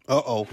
Uh-oh.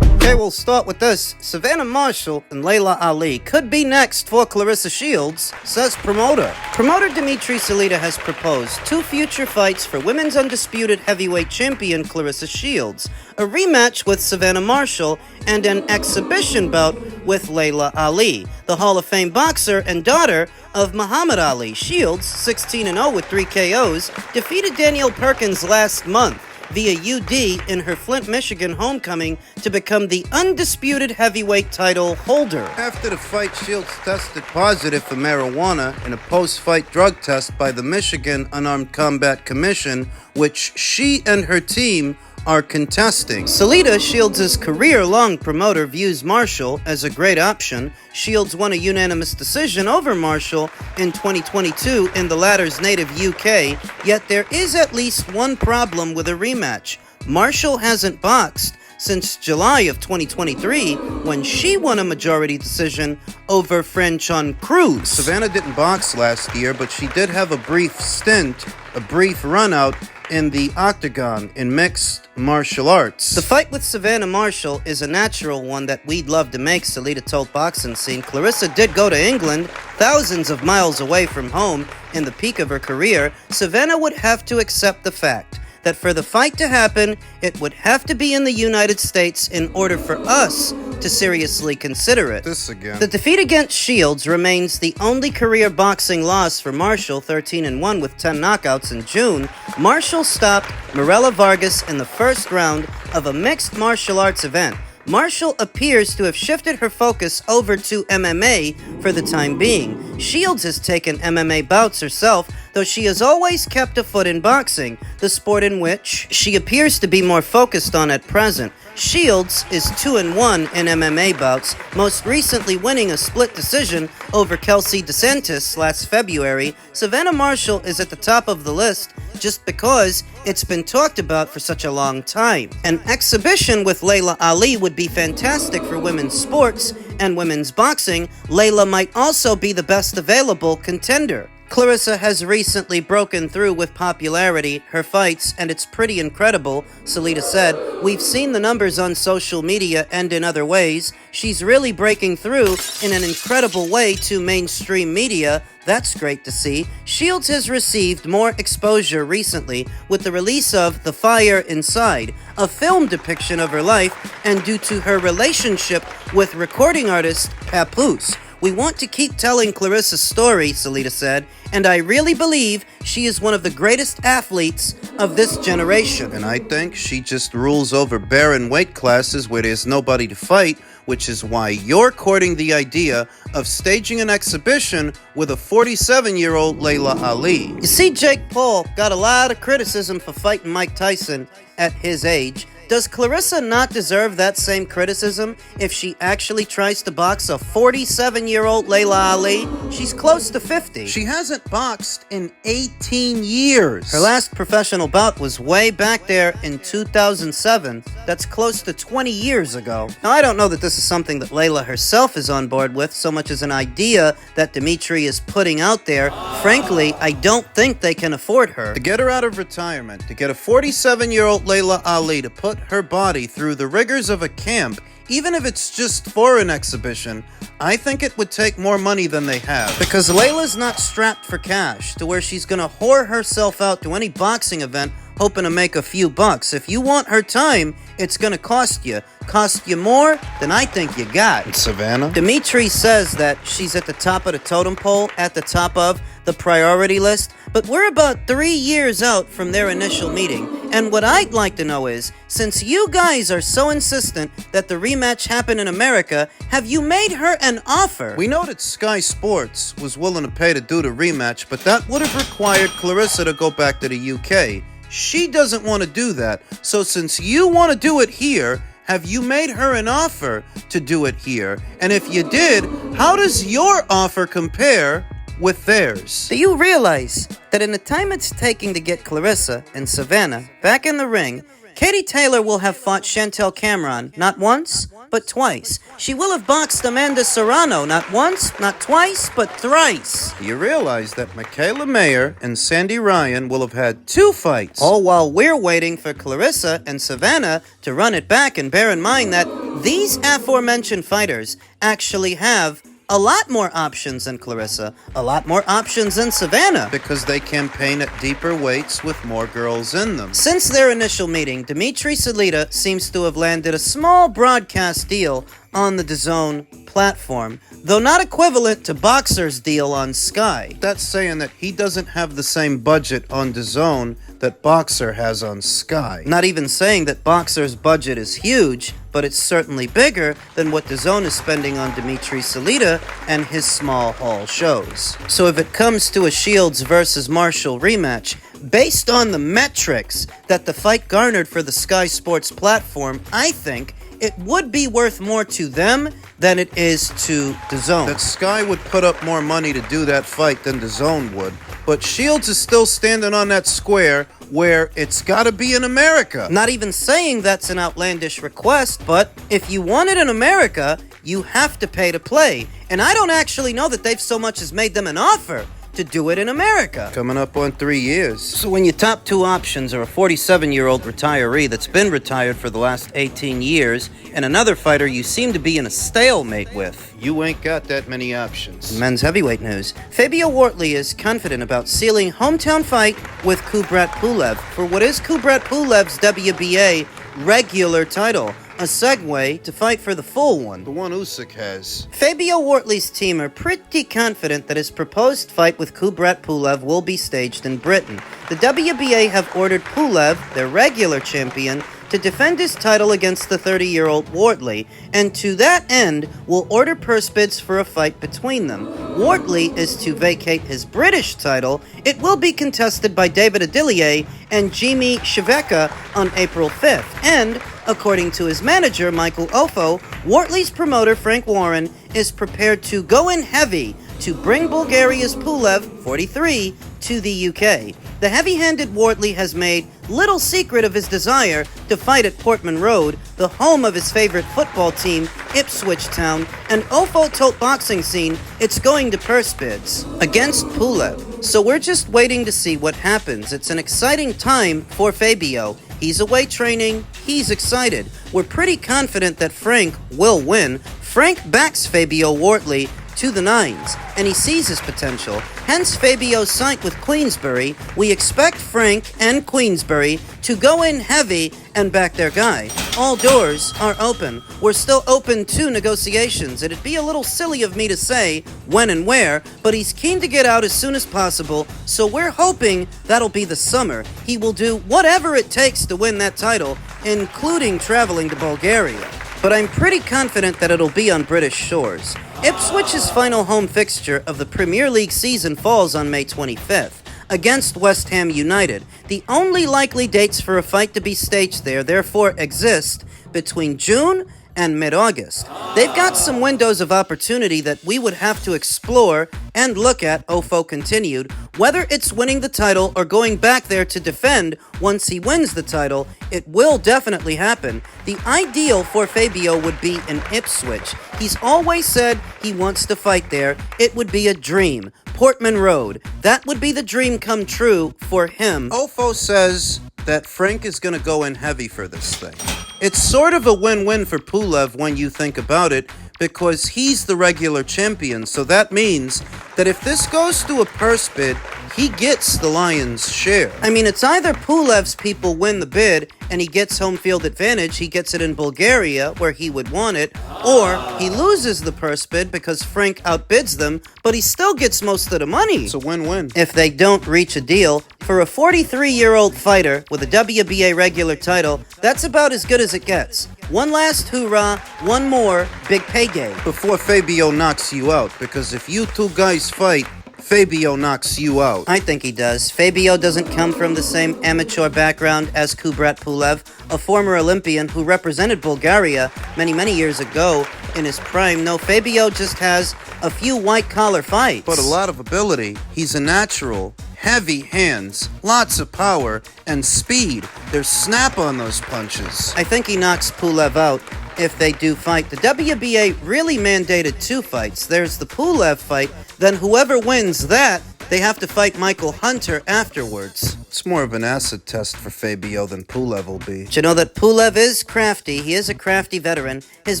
Okay, we'll start with this. Savannah Marshall and Layla Ali could be next for Claressa Shields, says promoter. Promoter Dimitri Salita has proposed 2 future fights for women's undisputed heavyweight champion Claressa Shields, a rematch with Savannah Marshall, and an exhibition bout with Layla Ali, the Hall of Fame boxer and daughter of Muhammad Ali. Shields, 16-0 with 3 KOs, defeated Danielle Perkins last month via UD in her Flint, Michigan homecoming to become the undisputed heavyweight title holder. After the fight, Shields tested positive for marijuana in a post-fight drug test by the Michigan Unarmed Combat Commission, which she and her team are contesting. Salita, Shields' career-long promoter, views Marshall as a great option. Shields won a unanimous decision over Marshall in 2022 in the latter's native UK, yet there is at least one problem with a rematch. Marshall hasn't boxed since July of 2023, when she won a majority decision over Franchon Cruz. Savannah didn't box last year, but she did have a brief run out in the octagon in mixed martial arts. The fight with Savannah Marshall is a natural one that we'd love to make, Salita told Boxing Scene. Claressa did go to England, thousands of miles away from home in the peak of her career. Savannah would have to accept the fact that for the fight to happen, it would have to be in the United States in order for us to seriously consider it. This again. The defeat against Shields remains the only career boxing loss for Marshall, 13-1 with 10 knockouts in June. Marshall stopped Mirella Vargas in the first round of a mixed martial arts event. Marshall appears to have shifted her focus over to MMA for the time being. Shields has taken MMA bouts herself, though she has always kept a foot in boxing, the sport in which she appears to be more focused on at present. Shields is 2-1 in MMA bouts, most recently winning a split decision over Kelsey DeSantis last February. Savannah Marshall is at the top of the list just because it's been talked about for such a long time. An exhibition with Layla Ali would be fantastic for women's sports and women's boxing. Layla might also be the best available contender. Claressa has recently broken through with popularity, her fights, and it's pretty incredible, Salita said. We've seen the numbers on social media and in other ways. She's really breaking through in an incredible way to mainstream media. That's great to see. Shields has received more exposure recently with the release of The Fire Inside, a film depiction of her life, and due to her relationship with recording artist Papoose. We want to keep telling Claressa's story, Salita said, and I really believe she is one of the greatest athletes of this generation. And I think she just rules over barren weight classes where there's nobody to fight, which is why you're courting the idea of staging an exhibition with a 47-year-old Layla Ali. You see, Jake Paul got a lot of criticism for fighting Mike Tyson at his age. Does Claressa not deserve that same criticism if she actually tries to box a 47-year-old Layla Ali? She's close to 50. She hasn't boxed in 18 years. Her last professional bout was way back there in 2007. That's close to 20 years ago. Now, I don't know that this is something that Layla herself is on board with so much as an idea that Dimitri is putting out there. Frankly, I don't think they can afford her. To get her out of retirement, to get a 47-year-old Layla Ali to put her body through the rigors of a camp, even if it's just for an exhibition, I think it would take more money than they have. Because Layla's not strapped for cash to where she's gonna whore herself out to any boxing event hoping to make a few bucks. If you want her time, it's gonna cost you. Cost you more than I think you got. And Savannah? Dimitri says that she's at the top of the totem pole, at the top of the priority list, but we're about 3 years out from their initial meeting. And what I'd like to know is, since you guys are so insistent that the rematch happen in America, have you made her an offer? We know that Sky Sports was willing to pay to do the rematch, but that would have required Claressa to go back to the UK. She doesn't want to do that, so since you want to do it here, have you made her an offer to do it here? And if you did, how does your offer compare with theirs? Do you realize that in the time it's taking to get Claressa and Savannah back in the ring, Katie Taylor will have fought Chantel Cameron not once, but twice. She will have boxed Amanda Serrano not once, not twice, but thrice. Do you realize that Michaela Mayer and Sandy Ryan will have had 2 fights? All while we're waiting for Claressa and Savannah to run it back, and bear in mind that these aforementioned fighters actually have a lot more options than Claressa, a lot more options than Savannah. Because they campaign at deeper weights with more girls in them. Since their initial meeting, Dimitri Salita seems to have landed a small broadcast deal on the DAZN platform, though not equivalent to Boxer's deal on Sky. That's saying that he doesn't have the same budget on DAZN that Boxer has on Sky. Not even saying that Boxer's budget is huge, but it's certainly bigger than what DAZN is spending on Dimitri Salita and his small hall shows. So if it comes to a Shields versus Marshall rematch, based on the metrics that the fight garnered for the Sky Sports platform, I think it would be worth more to them than it is to DAZN. That Sky would put up more money to do that fight than DAZN would. But Shields is still standing on that square where it's gotta be in America. Not even saying that's an outlandish request, but if you want it in America, you have to pay to play. And I don't actually know that they've so much as made them an offer to do it in America. Coming up on 3 years. So when your top 2 options are a 47-year-old retiree that's been retired for the last 18 years and another fighter you seem to be in a stalemate with, you ain't got that many options. Men's heavyweight news. Fabio Wardley is confident about sealing hometown fight with Kubrat Pulev for what is Kubrat Pulev's WBA regular title. A segue to fight for the full one. The one Usyk has. Fabio Wardley's team are pretty confident that his proposed fight with Kubrat Pulev will be staged in Britain. The WBA have ordered Pulev, their regular champion, to defend his title against the 30-year-old Wardley, and to that end will order purse bids for a fight between them. Wardley is to vacate his British title. It will be contested by David Adilier and Jimmy Sheveka on April 5th, and according to his manager, Michael Ofo, Wardley's promoter, Frank Warren, is prepared to go in heavy to bring Bulgaria's Pulev, 43, to the UK. The heavy-handed Wardley has made little secret of his desire to fight at Portman Road, the home of his favorite football team, Ipswich Town, and Ofo told Boxing Scene it's going to purse bids against Pulev. So we're just waiting to see what happens. It's an exciting time for Fabio. He's away training. He's excited. We're pretty confident that Frank will win. Frank backs Fabio Wardley to the nines, and he sees his potential. Hence Fabio's sight with Queensbury. We expect Frank and Queensbury to go in heavy and back their guy. All doors are open. We're still open to negotiations. It'd be a little silly of me to say when and where, but he's keen to get out as soon as possible, so we're hoping that'll be the summer. He will do whatever it takes to win that title, including traveling to Bulgaria. But I'm pretty confident that it'll be on British shores. Ipswich's final home fixture of the Premier League season falls on May 25th against West Ham United. The only likely dates for a fight to be staged there therefore exist between June and mid-August. They've got some windows of opportunity that we would have to explore and look at, Ofo continued. Whether it's winning the title or going back there to defend once he wins the title, it will definitely happen. The ideal for Fabio would be in Ipswich. He's always said he wants to fight there. It would be a dream. Portman Road. That would be the dream come true for him. Ofo says that Frank is going to go in heavy for this thing. It's sort of a win-win for Pulev when you think about it, because he's the regular champion, so that means that if this goes to a purse bid, he gets the lion's share. I mean, it's either Pulev's people win the bid and he gets home field advantage, he gets it in Bulgaria where he would want it, or he loses the purse bid because Frank outbids them, but he still gets most of the money. It's a win-win. If they don't reach a deal, for a 43-year-old fighter with a WBA regular title, that's about as good as it gets. One last hoorah, one more big payday. Before Fabio knocks you out, because if you two guys fight, Fabio knocks you out. I think he does. Fabio doesn't come from the same amateur background as Kubrat Pulev, a former Olympian who represented Bulgaria many years ago in his prime. No, Fabio just has a few white-collar fights. But a lot of ability. He's a natural. Heavy hands, lots of power, and speed. There's snap on those punches. I think he knocks Pulev out if they do fight. The WBA really mandated 2 fights. There's the Pulev fight, then whoever wins that, they have to fight Michael Hunter afterwards. It's more of an acid test for Fabio than Pulev will be. But you know that Pulev is crafty. He is a crafty veteran. His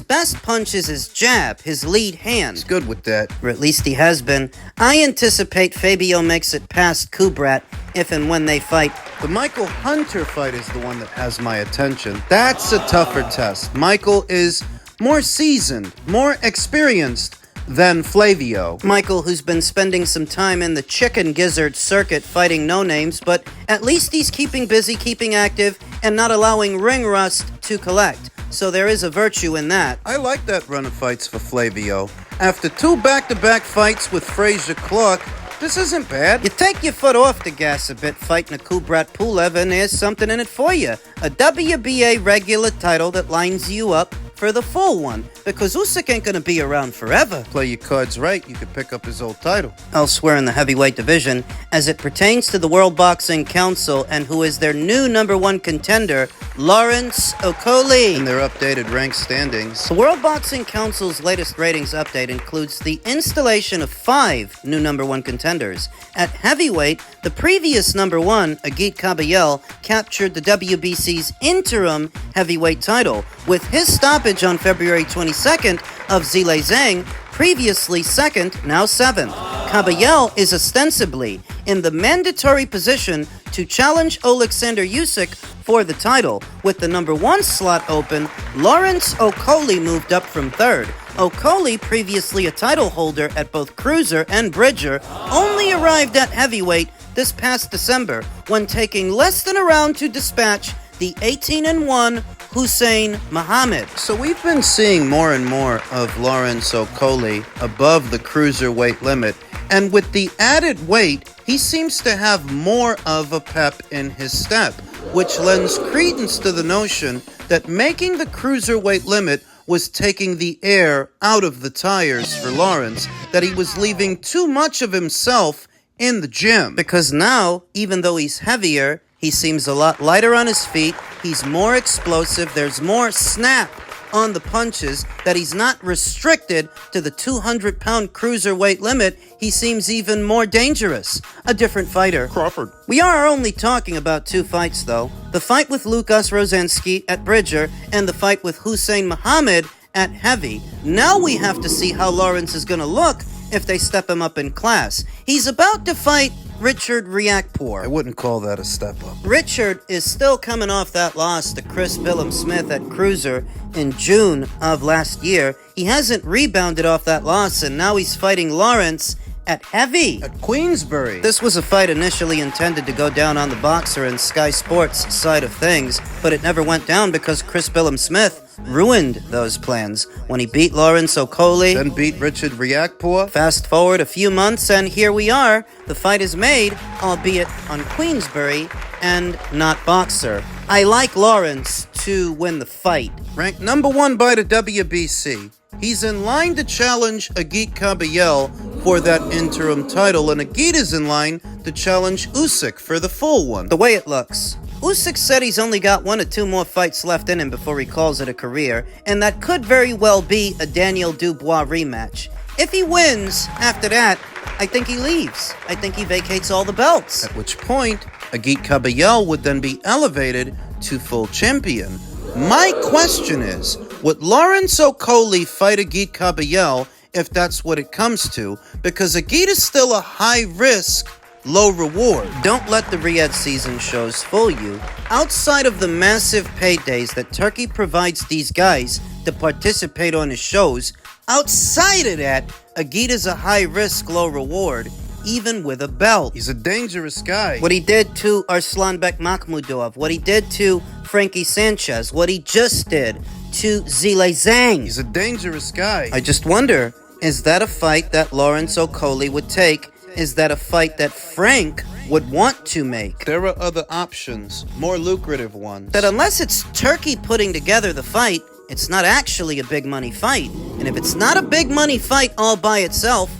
best punch is his jab, his lead hand. He's good with that. Or at least he has been. I anticipate Fabio makes it past Kubrat if and when they fight. The Michael Hunter fight is the one that has my attention. That's a tougher test. Michael is more seasoned, more experienced than Flavio. Michael, who's been spending some time in the chicken gizzard circuit fighting no-names, but at least he's keeping busy, keeping active, and not allowing ring rust to collect. So there is a virtue in that. I like that run of fights for Flavio. After 2 back-to-back fights with Frazier Clark, this isn't bad. You take your foot off the gas a bit fighting a Kubrat Pulev, and there's something in it for you. A WBA regular title that lines you up for the full one, because Usyk ain't gonna be around forever. Play your cards right, you could pick up his old title. Elsewhere in the heavyweight division, as it pertains to the World Boxing Council and who is their new #1 contender, Lawrence Okolie. In their updated rank standings. The World Boxing Council's latest ratings update includes the installation of 5 new #1 contenders. At heavyweight, the previous #1, Agit Kabayel, captured the WBC's interim heavyweight title, with his stoppage on February 22nd of Zhilei Zhang, previously 2nd, now 7th. Kabayel is ostensibly in the mandatory position to challenge Alexander Usyk for the title. With the #1 slot open, Lawrence Okolie moved up from 3rd. Okolie, previously a title holder at both Cruiser and Bridger, only arrived at heavyweight this past December when taking less than a round to dispatch the 18-1 Hussein Muhammad. So we've been seeing more and more of Lawrence Okolie above the cruiserweight limit, and with the added weight, he seems to have more of a pep in his step, which lends credence to the notion that making the cruiserweight limit was taking the air out of the tires for Lawrence, that he was leaving too much of himself in the gym. Because now, even though he's heavier, he seems a lot lighter on his feet, he's more explosive, there's more snap on the punches, that he's not restricted to the 200-pound cruiserweight limit. He seems even more dangerous. A different fighter. Crawford. We are only talking about 2 fights, though. The fight with Lukas Rozansky at Bridger and the fight with Hussein Muhammad at heavy. Now we have to see how Lawrence is going to look if they step him up in class. He's about to fight Richard Riakporhe. I wouldn't call that a step up. Richard is still coming off that loss to Chris Billum-Smith at Cruiser in June of last year. He hasn't rebounded off that loss, and now he's fighting Lawrence at heavy. At Queensbury. This was a fight initially intended to go down on the Boxer and Sky Sports side of things, but it never went down because Chris Billum-Smith ruined those plans when he beat Lawrence Okolie. Then beat Richard Riakporhe. Fast forward a few months, and here we are. The fight is made, albeit on Queensbury and not Boxer. I like Lawrence to win the fight. Ranked #1 by the WBC. He's in line to challenge Agit Kabayel for that interim title, and Agit is in line to challenge Usyk for the full one. The way it looks, Usyk said he's only got 1 or 2 more fights left in him before he calls it a career, and that could very well be a Daniel Dubois rematch. If he wins after that, I think he leaves. I think he vacates all the belts. At which point, Agit Kabayel would then be elevated to full champion. My question is, would Lawrence Okolie fight Agit Kabayel if that's what it comes to? Because Agit is still a high-risk low reward. Don't let the Riyadh season shows fool you. Outside of the massive paydays that Turkey provides these guys to participate on his shows, outside of that, Agita's a high-risk, low-reward, even with a belt. He's a dangerous guy. What he did to Arslanbek Makhmudov, what he did to Frankie Sanchez, what he just did to Zile Zhang. He's a dangerous guy. I just wonder, is that a fight that Lawrence Okolie would take? Is that a fight that Frank would want to make? There are other options, more lucrative ones. That unless it's Turkey putting together the fight, it's not actually a big money fight. And if it's not a big money fight all by itself,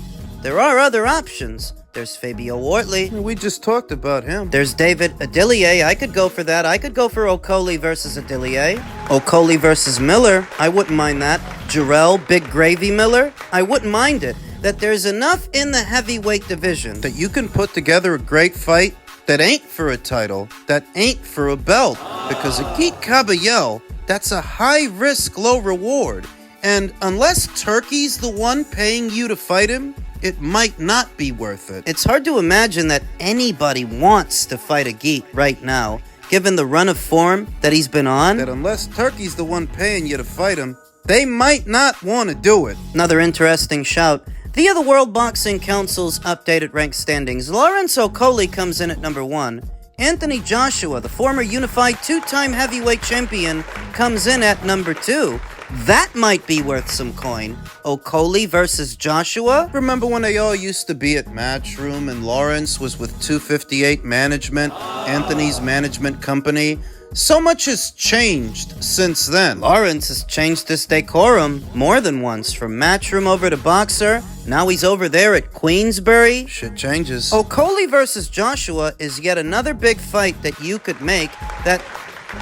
there are other options. There's Fabio Wardley. We just talked about him. There's David Adilier. I could go for that. I could go for Okolie versus Adilier. Okolie versus Miller. I wouldn't mind that. Jarrell Big Gravy Miller. I wouldn't mind it. That there's enough in the heavyweight division that you can put together a great fight that ain't for a title, that ain't for a belt. Because Agit Kabayel, that's a high-risk, low-reward. And unless Turkey's the one paying you to fight him, it might not be worth it. It's hard to imagine that anybody wants to fight Agit right now, given the run of form that he's been on. That unless Turkey's the one paying you to fight him, they might not want to do it. Another interesting shout. Via the World Boxing Council's updated rank standings, Lawrence Okolie comes in at number 1. Anthony Joshua, the former unified 2-time heavyweight champion, comes in at number 2. That might be worth some coin. Okolie versus Joshua? Remember when they all used to be at Matchroom and Lawrence was with 258 Management, Anthony's management company? So much has changed since then. Lawrence has changed his decorum more than once, from Matchroom over to Boxer. Now he's over there at Queensbury. Shit changes. Okolie versus Joshua is yet another big fight that you could make that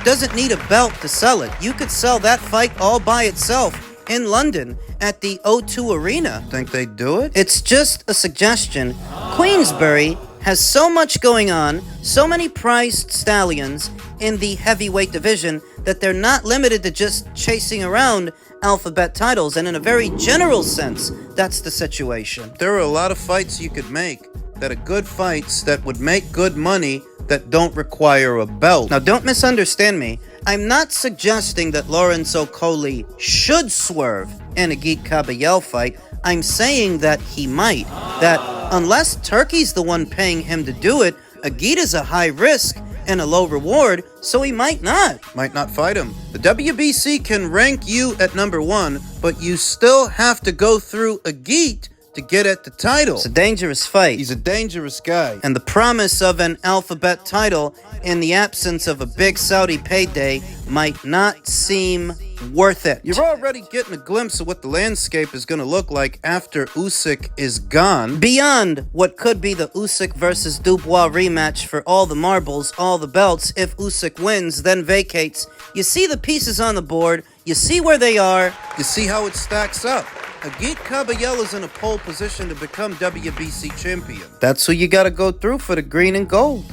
doesn't need a belt to sell it. You could sell that fight all by itself in London at the O2 Arena. Think they'd do it? It's just a suggestion. Queensbury has so much going on, so many prized stallions in the heavyweight division that they're not limited to just chasing around alphabet titles, and in a very general sense, that's the situation. There are a lot of fights you could make that are good fights that would make good money that don't require a belt. Now, don't misunderstand me. I'm not suggesting that Lawrence Okolie should swerve in a Agit Kabayel fight. I'm saying that he might. That unless Turkey's the one paying him to do it, Agit is a high risk and a low reward, so he might not. Might not fight him. The WBC can rank you at number 1, but you still have to go through Agit to get at the title. It's a dangerous fight. He's a dangerous guy. And the promise of an alphabet title in the absence of a big Saudi payday might not seem worth it. You're already getting a glimpse of what the landscape is going to look like after Usyk is gone. Beyond what could be the Usyk versus Dubois rematch for all the marbles, all the belts, if Usyk wins, then vacates. You see the pieces on the board. You see where they are. You see how it stacks up. Agit Kabayel is in a pole position to become WBC champion. That's who you gotta go through for the green and gold.